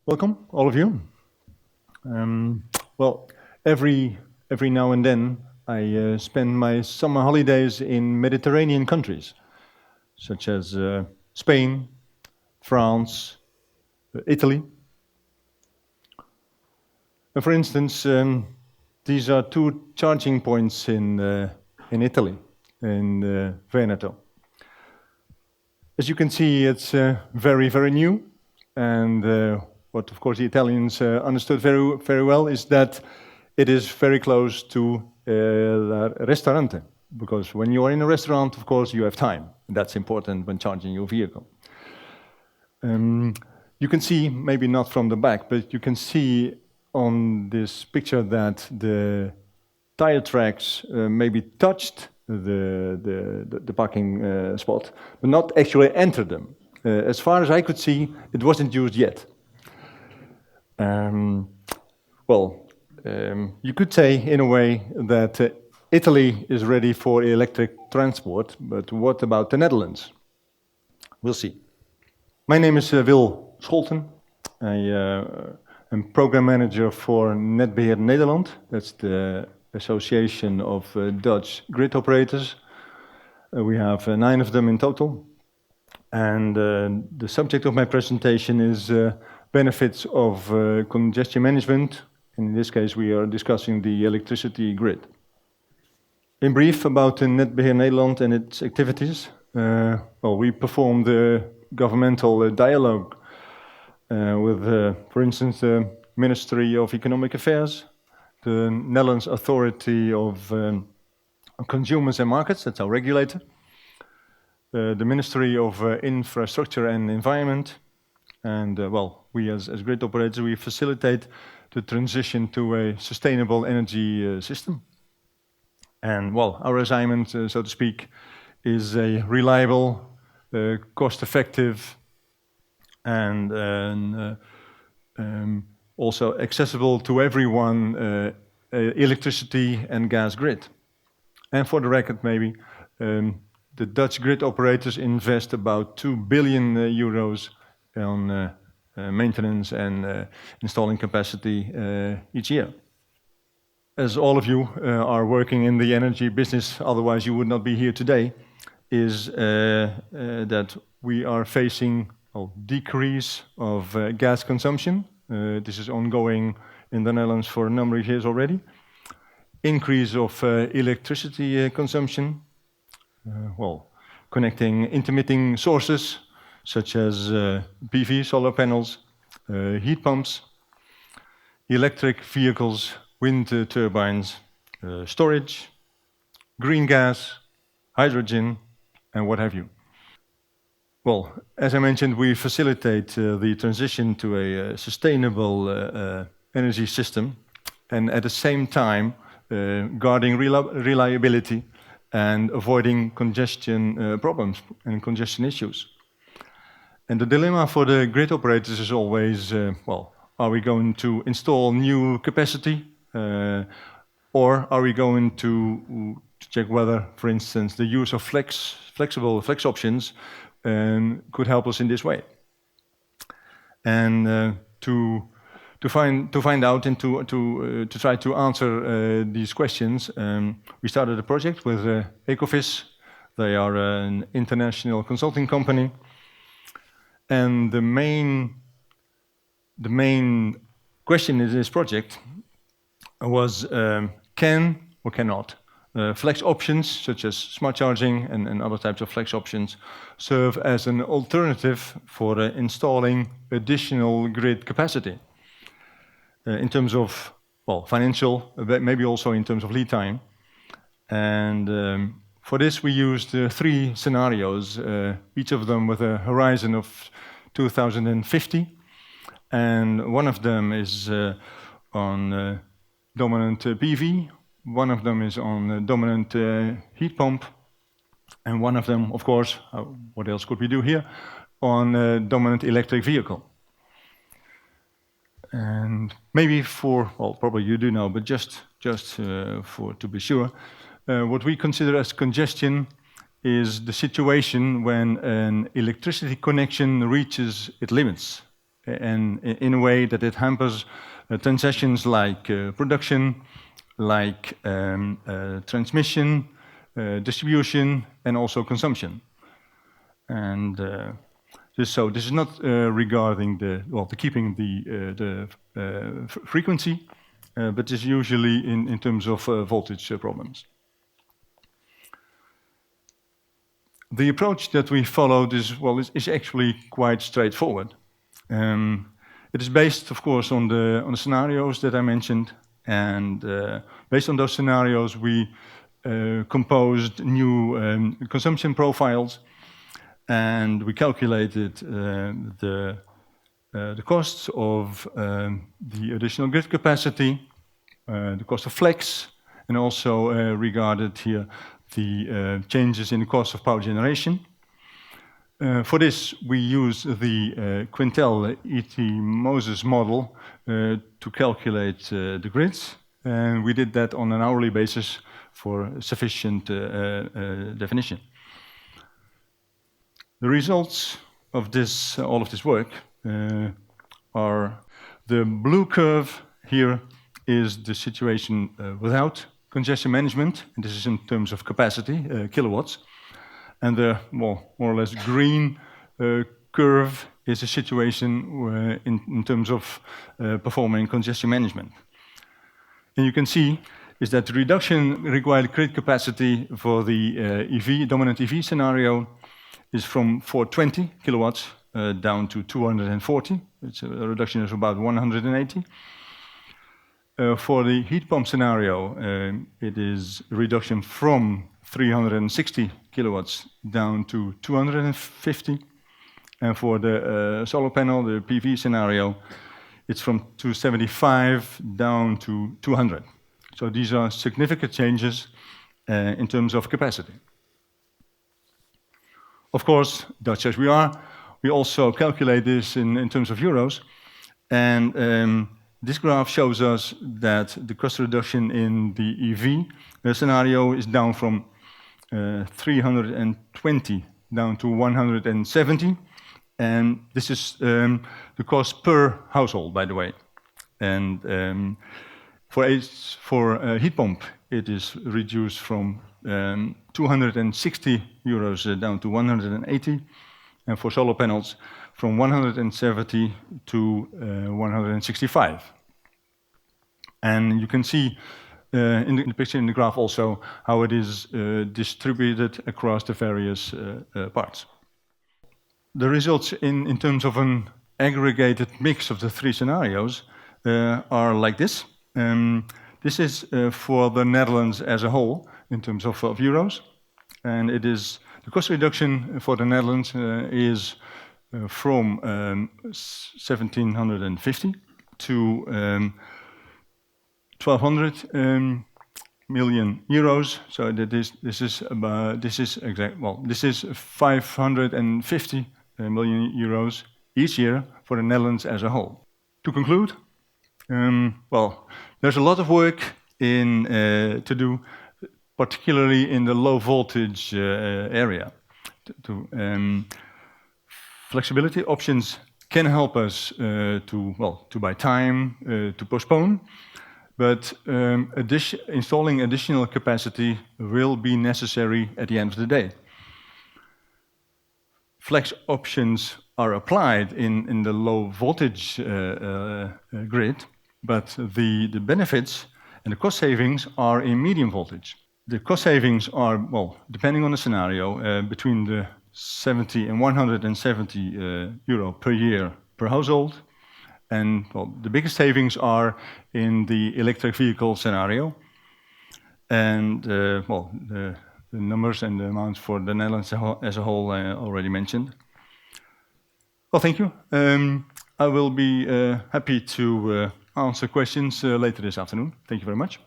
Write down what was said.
Welcome, all of you. Well, every now and then I spend my summer holidays in Mediterranean countries, such as Spain, France, Italy. And for instance, these are two charging points in Italy, in Veneto. As you can see, it's very, very new, and what, of course, the Italians understood very well is that it is very close to la ristorante, because when you are in a restaurant, of course, you have time. That's important when charging your vehicle. You can see, maybe not from the back, but you can see on this picture that the tire tracks maybe touched the parking spot, but not actually entered them. As far as I could see, it wasn't used yet. You could say, in a way, that Italy is ready for electric transport, but what about the Netherlands? We'll see. My name is Wil Scholten. I am program manager for Netbeheer Nederland. That's the association of Dutch grid operators. We have 9 of them in total. And the subject of my presentation is benefits of congestion management. In this case, we are discussing the electricity grid. In brief, about Netbeheer Nederland and its activities. We perform the governmental dialogue with, for instance, the Ministry of Economic Affairs, the Netherlands Authority of Consumers and Markets, that's our regulator, the Ministry of Infrastructure and Environment, and we as grid operators, we facilitate the transition to a sustainable energy system. And our assignment, so to speak, is a reliable, cost-effective, and also accessible to everyone electricity and gas grid. And for the record, maybe, the Dutch grid operators invest about 2 billion euros on maintenance and installing capacity each year. As all of you are working in the energy business, otherwise you would not be here today, is that we are facing a decrease of gas consumption. This is ongoing in the Netherlands for a number of years already. Increase of electricity consumption. Connecting intermittent sources such as PV, solar panels, heat pumps, electric vehicles, wind turbines, storage, green gas, hydrogen, and what have you. Well, as I mentioned, we facilitate the transition to a sustainable energy system, and at the same time guarding reliability and avoiding congestion problems and congestion issues. And the dilemma for the grid operators is always, are we going to install new capacity, or are we going to check whether, for instance, the use of flexible options could help us in this way? And to find out and to try to answer these questions, we started a project with Ecofis. They are an international consulting company, and the main question in this project was can or cannot flex options such as smart charging and other types of flex options serve as an alternative for installing additional grid capacity in terms of financial, but maybe also in terms of lead time. And for this we used 3 scenarios, each of them with a horizon of 2050, and one of them is on dominant PV, one of them is on dominant heat pump, and one of them, of course, what else could we do here, on dominant electric vehicle. And maybe probably you do know, but just to be sure, what we consider as congestion is the situation when an electricity connection reaches its limits. and in a way that it hampers transactions like production, like transmission, distribution, and also consumption. And this is not regarding the keeping the frequency, but is usually in terms of voltage problems. The approach that we followed is actually quite straightforward. It is based, of course, on the scenarios that I mentioned, and based on those scenarios, we composed new consumption profiles, and we calculated the costs of the additional grid capacity, the cost of flex, and also regarded here the changes in the cost of power generation. For this, we use the Quintel ET Moses model to calculate the grids, and we did that on an hourly basis for sufficient definition. The results of all of this work are the blue curve here is the situation without congestion management, and this is in terms of capacity, kilowatts. And the more or less green curve is a situation in terms of performing congestion management. And you can see is that the reduction required grid capacity for the dominant EV scenario is from 420 kilowatts down to 240. It's a reduction of about 180. For the heat pump scenario, it is a reduction from 360 kilowatts down to 250. And for the solar panel, the PV scenario, it's from 275 down to 200. So these are significant changes in terms of capacity. Of course, Dutch as we are, we also calculate this in terms of euros. And this graph shows us that the cost reduction in the EV scenario is down from 320 down to 170. And this is the cost per household, by the way. And for heat pump, it is reduced from 260 euros down to 180. And for solar panels, from 170 to 165. And you can see in the picture in the graph also how it is distributed across the various parts. The results in terms of an aggregated mix of the three scenarios are like this. This is for the Netherlands as a whole in terms of euros. And it is the cost reduction for the Netherlands is from 1,750 to 1,200 million euros. So that this is 550 million euros each year for the Netherlands as a whole. To conclude, there's a lot of work to do, particularly in the low voltage area. Flexibility options can help us to buy time, to postpone, but installing additional capacity will be necessary at the end of the day. Flex options are applied in the low voltage grid, but the benefits and the cost savings are in medium voltage. The cost savings are, depending on the scenario, between the 70 and 170 euro per year per household. And the biggest savings are in the electric vehicle scenario. And the numbers and the amounts for the Netherlands as a whole I already mentioned. Well, thank you. I will be happy to answer questions later this afternoon. Thank you very much.